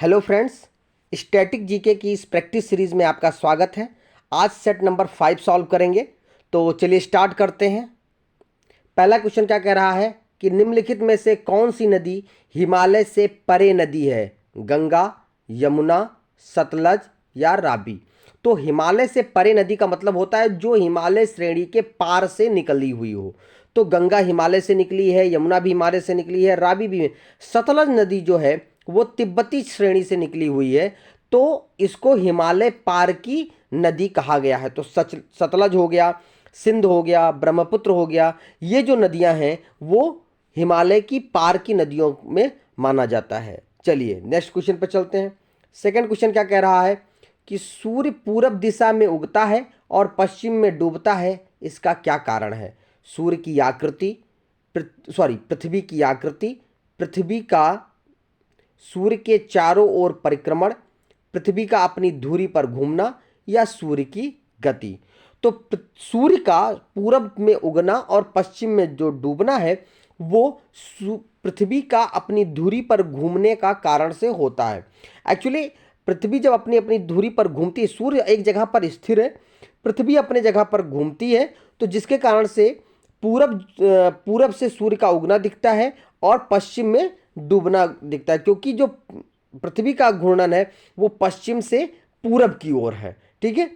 Hello friends, static GK की इस practice series में आपका स्वागत है। आज सेट नंबर 5 सॉल्व करेंगे। तो चलिए स्टार्ट करते हैं। पहला क्वेश्चन क्या कह रहा है कि निम्नलिखित में से कौन सी नदी हिमालय से परे नदी है? गंगा, यमुना, सतलज या रावी। तो हिमालय से परे नदी का मतलब होता है जो हिमालय श्रेणी के पार से निकली हुई हो। तो गंगा हिमालय से निकली है, यमुना भी हिमालय से निकली है, रावी भी। सतलज नदी जो है वो तिब्बती श्रेणी से निकली हुई है, तो इसको हिमालय पार की नदी कहा गया है। तो सतलज हो गया, सिंध हो गया, ब्रह्मपुत्र हो गया, ये जो नदियां हैं वो हिमालय की पार की नदियों में माना जाता है। चलिए नेक्स्ट क्वेश्चन पर चलते हैं। सेकंड क्वेश्चन क्या कह रहा है कि सूर्य पूरब दिशा में उगता है और पश्चिम में डूबता है, इसका क्या कारण है? सूर्य की आकृति, पृथ्वी की आकृति, पृथ्वी का सूर्य के चारों ओर परिक्रमण, पृथ्वी का अपनी धुरी पर घूमना या सूर्य की गति। तो सूर्य का पूरब में उगना और पश्चिम में जो डूबना है वो पृथ्वी का अपनी धुरी पर घूमने का कारण से होता है। एक्चुअली पृथ्वी जब अपनी अपनी धुरी पर घूमती है, सूर्य एक जगह पर स्थिर है, पृथ्वी अपने जगह पर घूमती है, तो जिसके कारण से पूरब से सूर्य का उगना दिखता है और पश्चिम में डूबना दिखता है, क्योंकि जो पृथ्वी का घूर्णन है वो पश्चिम से पूरब की ओर है। ठीक है।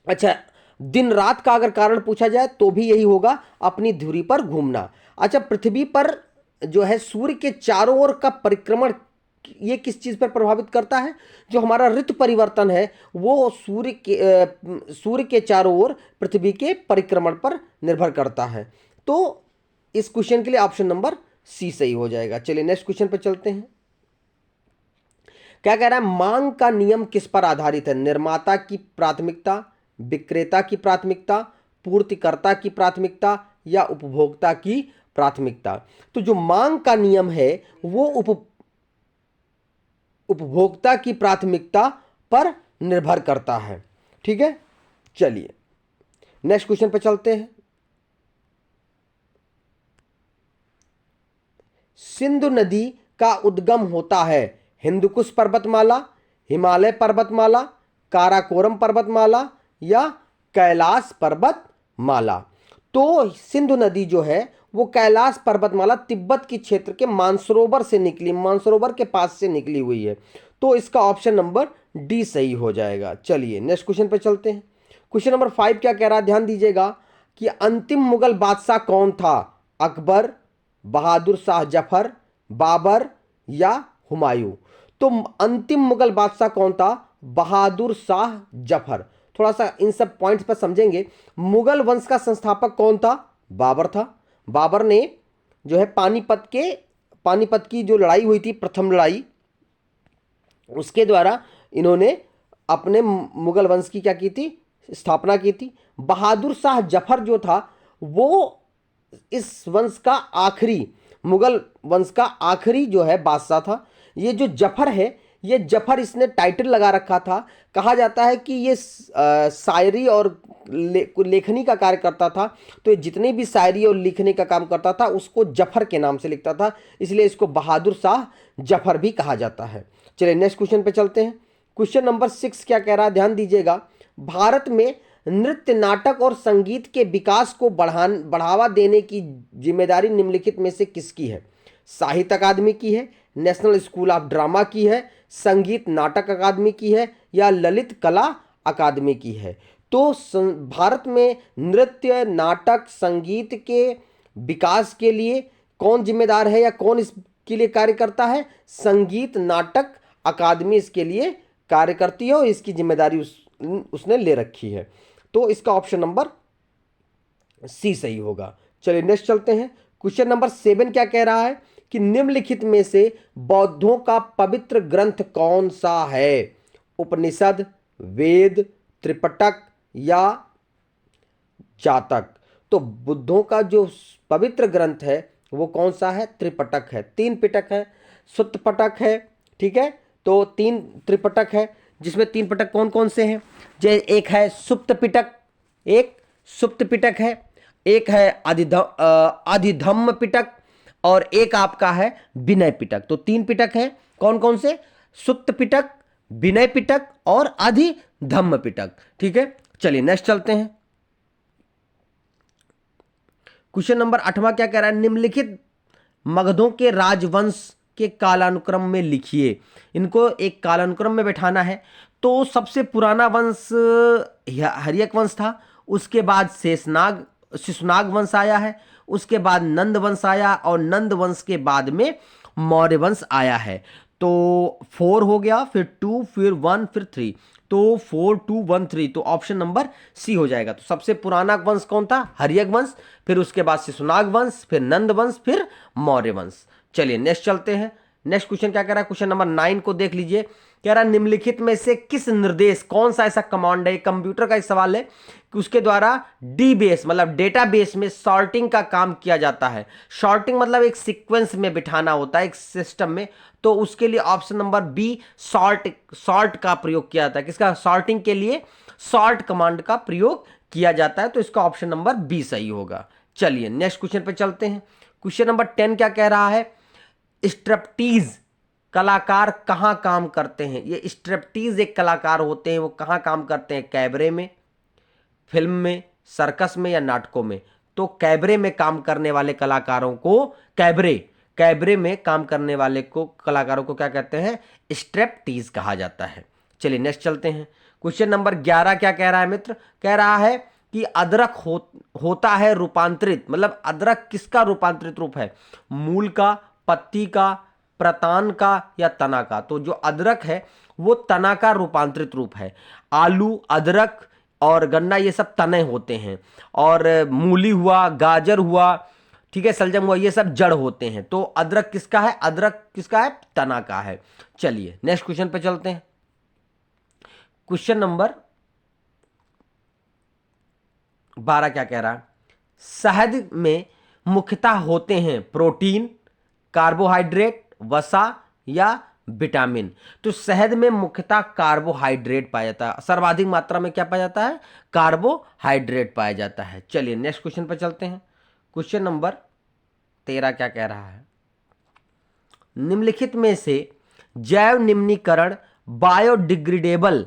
अच्छा, दिन रात का अगर कारण पूछा जाए तो भी यही होगा, अपनी धुरी पर घूमना। अच्छा, पृथ्वी पर जो है सूर्य के चारों ओर का परिक्रमण ये किस चीज पर प्रभावित करता है? जो हमारा ऋतु परिवर्तन है वो सूर्य के चारों ओर पृथ्वी के परिक्रमण पर निर्भर करता है। तो इस क्वेश्चन के लिए ऑप्शन नंबर सी सही हो जाएगा। चलिए नेक्स्ट क्वेश्चन पर चलते हैं। क्या कह रहा है? मांग का नियम किस पर आधारित है? निर्माता की प्राथमिकता, विक्रेता की प्राथमिकता, पूर्तिकर्ता की प्राथमिकता या उपभोक्ता की प्राथमिकता। तो जो मांग का नियम है वो उपभोक्ता की प्राथमिकता पर निर्भर करता है। ठीक है। चलिए नेक्स्ट क्वेश्चन पर चलते हैं। सिंधु नदी का उद्गम होता है हिंदुकुश पर्वतमाला, हिमालय पर्वतमाला, काराकोरम पर्वतमाला या कैलाश पर्वतमाला। तो सिंधु नदी जो है वो कैलाश पर्वतमाला तिब्बत के क्षेत्र के मानसरोवर से निकली, मानसरोवर के पास से निकली हुई है। तो इसका ऑप्शन नंबर डी सही हो जाएगा। चलिए नेक्स्ट क्वेश्चन पर चलते हैं। क्वेश्चन नंबर 5 क्या कह रहा है? ध्यान दीजिएगा कि अंतिम मुगल बादशाह कौन था? अकबर, बहादुर शाह जफर, बाबर या हुमायूं। तो अंतिम मुगल बादशाह कौन था? बहादुर शाह जफर। थोड़ा सा इन सब पॉइंट्स पर समझेंगे। मुगल वंश का संस्थापक कौन था? बाबर था। बाबर ने जो है पानीपत की जो लड़ाई हुई थी, प्रथम लड़ाई, उसके द्वारा इन्होंने अपने मुगल वंश की क्या की थी? स्थापना की थी। बहादुर शाह जफर जो था वो इस वंश का आखिरी, मुगल वंश का आखिरी जो है बादशाह था। ये जो जफर है, ये जफर इसने टाइटल लगा रखा था। कहा जाता है कि ये शायरी और लेखनी का कार्य करता था। तो ये जितनी भी शायरी और लिखने का काम करता था उसको जफर के नाम से लिखता था, इसलिए इसको बहादुर शाह जफर भी कहा जाता है। चलिए नेक्स्ट क्वेश्चन पे चलते हैं। क्वेश्चन नंबर 6 क्या कह रहा है? ध्यान दीजिएगा। भारत में नृत्य, नाटक और संगीत के विकास को बढ़ावा देने की जिम्मेदारी निम्नलिखित में से किसकी है? साहित्य अकादमी की है, नेशनल स्कूल ऑफ ड्रामा की है, संगीत नाटक अकादमी की है या ललित कला अकादमी की है। तो भारत में नृत्य, नाटक, संगीत के विकास के लिए कौन जिम्मेदार है या कौन इसके लिए कार्य करता है? संगीत नाटक अकादमी इसके लिए कार्य करती है और इसकी जिम्मेदारी उसने ले रखी है। तो इसका ऑप्शन नंबर सी सही होगा। चलिए नेक्स्ट चलते हैं। क्वेश्चन नंबर 7 क्या कह रहा है कि निम्नलिखित में से बौद्धों का पवित्र ग्रंथ कौन सा है? उपनिषद, वेद, त्रिपिटक या जातक। तो बुद्धों का जो पवित्र ग्रंथ है वो कौन सा है? त्रिपिटक है। 3 पिटक है, सुत्त पिटक है। ठीक है, तो 3 त्रिपिटक है, जिसमें 3 पिटक कौन कौन से हैं? एक है सुप्त पिटक, एक सुप्त पिटक है, एक है अधिधम्म पिटक और एक आपका है विनय पिटक। तो 3 पिटक है। कौन कौन से? सुत्त पिटक, विनय पिटक और अधिधम्म पिटक। ठीक है, चलिए नेक्स्ट चलते हैं। क्वेश्चन नंबर 8वां क्या कह रहा है, निम्नलिखित मगधों के राजवंश के कालानुक्रम में लिखिए। इनको एक कालानुक्रम में बैठाना है। तो सबसे पुराना वंश हर्यक वंश था, उसके बाद शेषनाग शिशुनाग वंश आया है, उसके बाद नंद वंश आया और नंद वंश के बाद में मौर्य वंश आया है। तो 4 हो गया, फिर 2, फिर 1, फिर 3। तो 4 2 1 3, तो ऑप्शन नंबर सी हो जाएगा। तो सबसे पुराना वंश कौन था, हर्यक वंश, फिर उसके बाद शिशुनाग वंश, फिर नंद वंश, फिर मौर्य वंश। चलिए नेक्स्ट चलते हैं। नेक्स्ट क्वेश्चन क्या कह रहा है, क्वेश्चन नंबर 9 को देख लीजिए। कह रहा है निम्नलिखित में से किस निर्देश, कौन सा ऐसा कमांड है, कंप्यूटर का एक सवाल है कि उसके द्वारा डी बेस मतलब डेटाबेस में सॉर्टिंग का काम किया जाता है। सॉर्टिंग मतलब एक सीक्वेंस में बिठाना होता है एक सिस्टम में। तो उसके लिए ऑप्शन नंबर बी सॉर्ट का प्रयोग किया जाता है। किसका, सॉर्टिंग के लिए सॉर्ट कमांड का प्रयोग किया जाता है। तो इसका ऑप्शन नंबर बी सही होगा। चलिए नेक्स्ट क्वेश्चन पे चलते हैं। क्वेश्चन नंबर 10 क्या कह रहा है, स्ट्रिप्टीज कलाकार कहां काम करते हैं। ये स्ट्रिप्टीज एक कलाकार होते हैं, वो कहां काम करते हैं, कैबरे में, फिल्म में, सर्कस में या नाटकों में। तो कैबरे में काम करने वाले कलाकारों को कैबरे में काम करने वाले को कलाकारों को क्या कहते हैं, स्ट्रिप्टीज कहा जाता है। चलिए नेक्स्ट चलते हैं। क्वेश्चन नंबर 11 क्या कह रहा है मित्र, कह रहा है कि अदरक होता है रूपांतरित, मतलब अदरक किसका रूपांतरित रूप है, मूल का, पत्ती का, प्रतान का या तना का। तो जो अदरक है वो तना का रूपांतरित रूप है। आलू, अदरक और गन्ना ये सब तने होते हैं, और मूली हुआ, गाजर हुआ, ठीक है, सलजम हुआ, ये सब जड़ होते हैं। तो अदरक किसका है, अदरक किसका है, तना का है। चलिए नेक्स्ट क्वेश्चन पे चलते हैं। क्वेश्चन नंबर 12 क्या कह रहा है, शहद में मुख्यतः होते हैं प्रोटीन, कार्बोहाइड्रेट, वसा या विटामिन। तो शहद में मुख्यतः कार्बोहाइड्रेट पाया जाता है, सर्वाधिक मात्रा में क्या पाया जाता है, कार्बोहाइड्रेट पाया जाता है। चलिए नेक्स्ट क्वेश्चन पर चलते हैं। क्वेश्चन नंबर 13 क्या कह रहा है, निम्नलिखित में से जैव निम्नीकरण बायोडिग्रेडेबल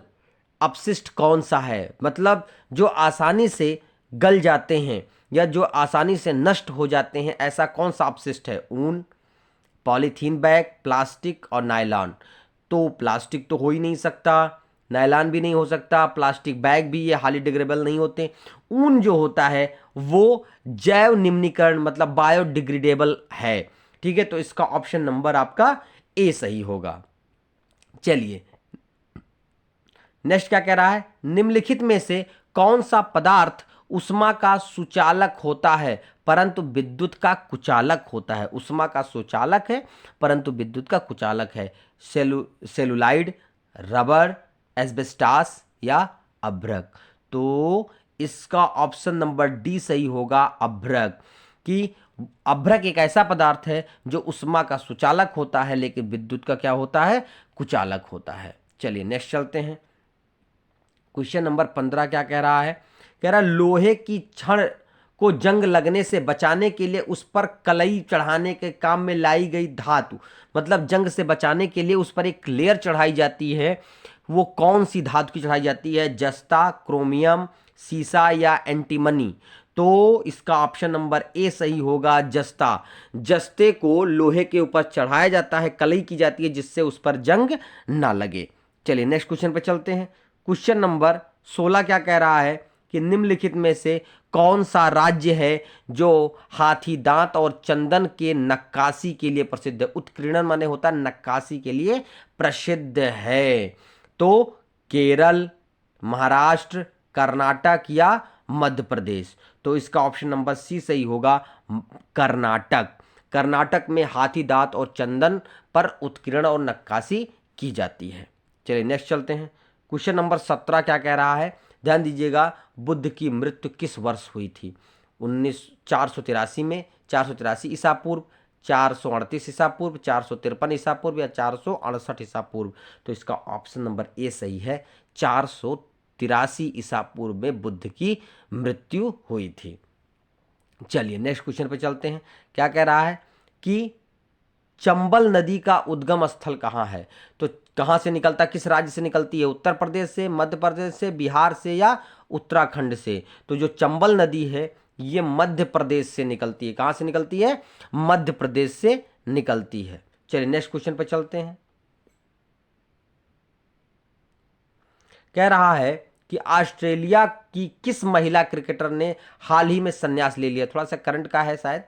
अपशिष्ट कौन सा है, मतलब जो आसानी से गल जाते हैं या जो आसानी से नष्ट हो जाते हैं, ऐसा कौन सा अपशिष्ट है, ऊन, पॉलीथीन बैग, प्लास्टिक और नायलॉन। तो प्लास्टिक तो हो ही नहीं सकता, नायलॉन भी नहीं हो सकता, प्लास्टिक बैग भी ये हाईली डिग्रेडेबल नहीं होते। ऊन जो होता है वो जैव निम्नीकरण मतलब बायोडिग्रेडेबल है। ठीक है, तो इसका ऑप्शन नंबर आपका ए सही होगा। चलिए नेक्स्ट क्या कह रहा है, निम्नलिखित में से कौन सा पदार्थ उष्मा का सुचालक होता है परंतु विद्युत का कुचालक होता है। उष्मा का सुचालक है परंतु विद्युत का कुचालक है। सेलुलाइड, रबर, एस्बेस्टास या अभ्रक। तो इसका ऑप्शन नंबर डी सही होगा, अभ्रक। कि अभ्रक एक ऐसा पदार्थ है जो उष्मा का सुचालक होता है लेकिन विद्युत का क्या होता है, कुचालक होता है। चलिए नेक्स्ट चलते हैं। क्वेश्चन नंबर 15 क्या कह रहा है, कह रहा है लोहे की छड़ को जंग लगने से बचाने के लिए उस पर कलई चढ़ाने के काम में लाई गई धातु, मतलब जंग से बचाने के लिए उस पर एक लेयर चढ़ाई जाती है, वो कौन सी धातु की चढ़ाई जाती है, जस्ता, क्रोमियम, सीसा या एंटीमनी। तो इसका ऑप्शन नंबर ए सही होगा, जस्ता। जस्ते को लोहे के ऊपर चढ़ाया जाता है, कलई की जाती है जिससे उस पर जंग ना लगे। चलिए नेक्स्ट क्वेश्चन पे चलते हैं। क्वेश्चन नंबर 16 क्या कह रहा है कि निम्नलिखित में से कौन सा राज्य है जो हाथी दांत और चंदन के नक्काशी के लिए प्रसिद्ध है। उत्कीर्णन माने होता है नक्काशी के लिए प्रसिद्ध है। तो केरल, महाराष्ट्र, कर्नाटक या मध्य प्रदेश। तो इसका ऑप्शन नंबर सी सही होगा, कर्नाटक। कर्नाटक में हाथी दांत और चंदन पर उत्कीर्ण और नक्काशी की जाती है। चलिए नेक्स्ट चलते हैं। क्वेश्चन नंबर 17 क्या कह रहा है, ध्यान दीजिएगा, बुद्ध की मृत्यु किस वर्ष हुई थी। 483 में, 483 ईसा पूर्व, 438 ईसा पूर्व, 453 ईसा पूर्व या 468 ईसा पूर्व। तो इसका ऑप्शन नंबर ए सही है, 483 ईसा पूर्व में बुद्ध की मृत्यु हुई थी। चलिए नेक्स्ट क्वेश्चन पे चलते हैं। क्या कह रहा है कि चंबल नदी का उद्गम स्थल कहाँ है? तो कहाँ से निकलता, किस राज्य से निकलती है? उत्तर प्रदेश से, मध्य प्रदेश से, बिहार से या उत्तराखंड से? तो जो चंबल नदी है ये मध्य प्रदेश से निकलती है। कहाँ से निकलती है? मध्य प्रदेश से निकलती है। चलिए नेक्स्ट क्वेश्चन पे चलते हैं। कह रहा है कि ऑस्ट्रेलिया की किस महिला क्रिकेटर ने हाल ही में संन्यास ले लिया? थोड़ा सा करंट का है शायद।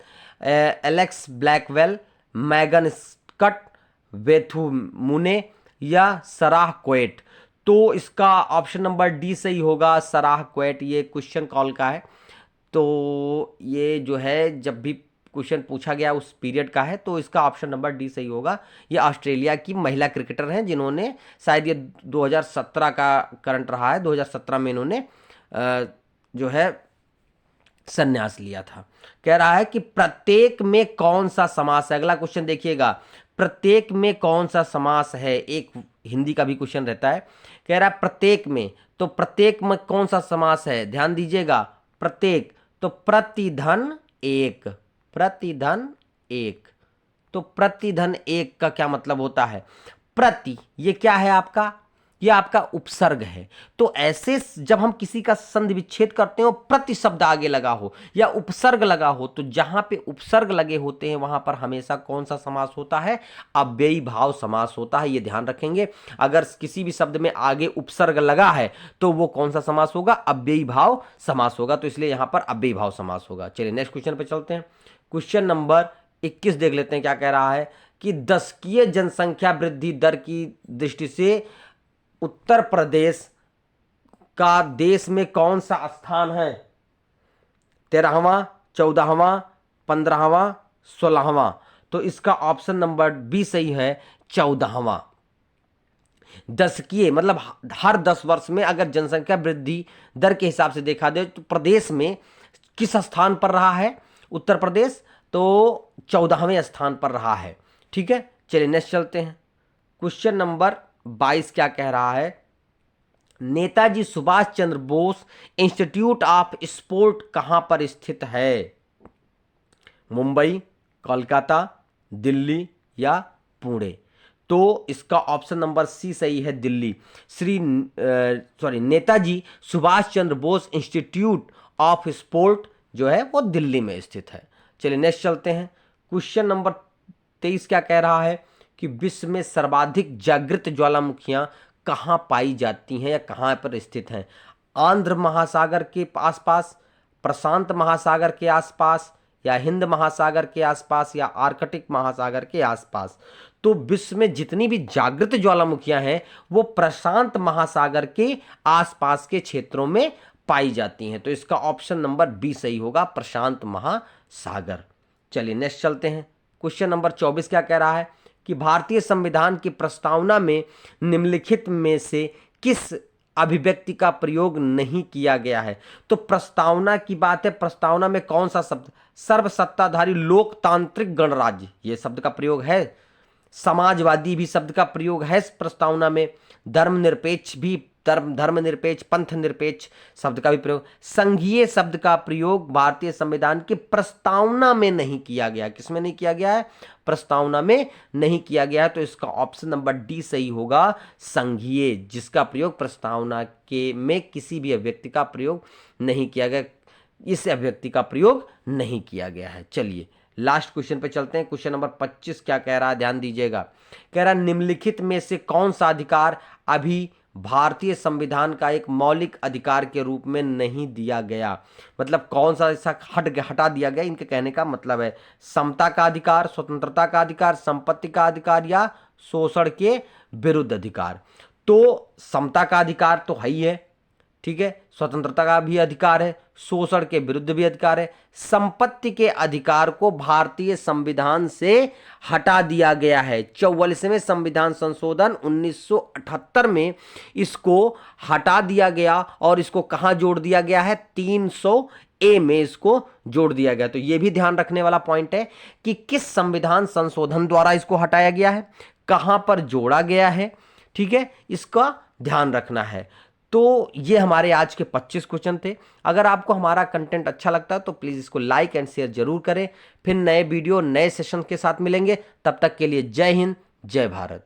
एलेक्स ब्लैकवेल, मैगन स्कट, वेथु मुने या सराह क्वेट? तो इसका ऑप्शन नंबर डी सही होगा, सराह क्वेट। ये क्वेश्चन कॉल का है, तो ये जो है जब भी क्वेश्चन पूछा गया उस पीरियड का है, तो इसका ऑप्शन नंबर डी सही होगा। ये ऑस्ट्रेलिया की महिला क्रिकेटर हैं जिन्होंने, शायद ये 2017 का करंट रहा है, 2017 में इन्होंने जो है संन्यास लिया था। कह रहा है कि प्रत्येक में कौन सा समास है? अगला क्वेश्चन देखिएगा, प्रत्येक में कौन सा समास है? एक हिंदी का भी क्वेश्चन रहता है। कह रहा है प्रत्येक में, तो प्रत्येक में कौन सा समास है? ध्यान दीजिएगा, प्रत्येक तो प्रतिधन एक, प्रतिधन एक। तो प्रतिधन एक का क्या मतलब होता है? प्रति, ये क्या है आपका? ये आपका उपसर्ग है। तो ऐसे जब हम किसी का संधि विच्छेद करते हो, प्रति शब्द आगे लगा हो या उपसर्ग लगा हो, तो जहां पे उपसर्ग लगे होते हैं वहां पर हमेशा कौन सा समास होता है? अव्ययी भाव समास होता है। ये ध्यान रखेंगे, अगर किसी भी शब्द में आगे उपसर्ग लगा है तो वो कौन सा समास होगा? अव्ययी भाव समास होगा। तो इसलिए यहां पर अव्ययी भाव समास होगा। चलिए नेक्स्ट क्वेश्चन पे चलते हैं। क्वेश्चन नंबर 21 देख लेते हैं, क्या कह रहा है कि दशकीय जनसंख्या वृद्धि दर की दृष्टि से उत्तर प्रदेश का देश में कौन सा स्थान है? 13वां, 14वां, 15वां, 16वां? तो इसका ऑप्शन नंबर बी सही है, 14वां। दशकीय मतलब हर 10 वर्ष में अगर जनसंख्या वृद्धि दर के हिसाब से देखा जाए तो प्रदेश में किस स्थान पर रहा है उत्तर प्रदेश? तो 14वें स्थान पर रहा है। ठीक है, चलिए नेक्स्ट चलते हैं। क्वेश्चन नंबर 22 क्या कह रहा है? Netaji Subhash Chandra Bose institute of sport कहां पर स्थित है? मुंबई, कोलकाता, दिल्ली या पुणे? तो इसका ऑप्शन नंबर सी सही है, Delhi. Netaji Subhash Chandra Bose institute of sport जो है वो दिल्ली में स्थित है। चलिए नेक्स्ट चलते हैं। क्वेश्चन नंबर 23 क्या कह रहा है कि विश्व में सर्वाधिक जागृत ज्वालामुखियां कहां पाई जाती हैं या कहां पर स्थित हैं? आंध्र महासागर के आसपास, प्रशांत महासागर के आसपास या हिंद महासागर के आसपास या आर्कटिक महासागर के आसपास? तो विश्व में जितनी भी जागृत ज्वालामुखियां हैं वो प्रशांत महासागर के आसपास के क्षेत्रों में पाई जाती हैं। तो इसका ऑप्शन नंबर बी सही होगा, प्रशांत महासागर। चलिए नेक्स्ट चलते हैं। क्वेश्चन नंबर 24 क्या कह रहा है कि भारतीय संविधान की प्रस्तावना में निम्नलिखित में से किस अभिव्यक्ति का प्रयोग नहीं किया गया है? तो प्रस्तावना की बात है, प्रस्तावना में कौन सा शब्द? सर्वसत्ताधारी लोकतांत्रिक गणराज्य, ये शब्द का प्रयोग है। समाजवादी भी शब्द का प्रयोग है प्रस्तावना में। धर्मनिरपेक्ष भी, धर्मनिरपेक्ष, पंथ निरपेक्ष शब्द का भी प्रयोग। संघीय शब्द का प्रयोग भारतीय संविधान की प्रस्तावना में नहीं किया गया। किसमें नहीं किया गया है? प्रस्तावना में नहीं किया गया है। तो इसका ऑप्शन नंबर डी सही होगा, संघीय, जिसका प्रयोग प्रस्तावना के में किसी भी अभिव्यक्ति का प्रयोग नहीं किया गया, इस अभिव्यक्ति का प्रयोग नहीं किया गया है। चलिए लास्ट क्वेश्चन पे चलते हैं। क्वेश्चन नंबर 25 क्या कह रहा है, ध्यान दीजिएगा। कह रहा है निम्नलिखित में से कौन सा अधिकार अभी भारतीय संविधान का एक मौलिक अधिकार के रूप में नहीं दिया गया? मतलब कौन सा ऐसा हटा दिया गया? इनके कहने का मतलब है समता का अधिकार, स्वतंत्रता का अधिकार, संपत्ति का अधिकार या शोषण के विरुद्ध अधिकार। तो समता का अधिकार तो है ही है, ठीक है, स्वतंत्रता का भी अधिकार है, शोषण के विरुद्ध भी अधिकार है। संपत्ति के अधिकार को भारतीय संविधान से हटा दिया गया है। 44वें संविधान संशोधन 1978 में इसको हटा दिया गया और इसको कहां जोड़ दिया गया है? 300A में इसको जोड़ दिया गया। तो यह भी ध्यान रखने वाला पॉइंट है कि किस संविधान संशोधन द्वारा इसको हटाया गया है, कहां पर जोड़ा गया है, ठीक है, इसका ध्यान रखना है। तो ये हमारे आज के 25 क्वेश्चन थे। अगर आपको हमारा कंटेंट अच्छा लगता है तो प्लीज़ इसको लाइक एंड शेयर जरूर करें। फिर नए वीडियो नए सेशन के साथ मिलेंगे, तब तक के लिए जय हिंद, जय भारत।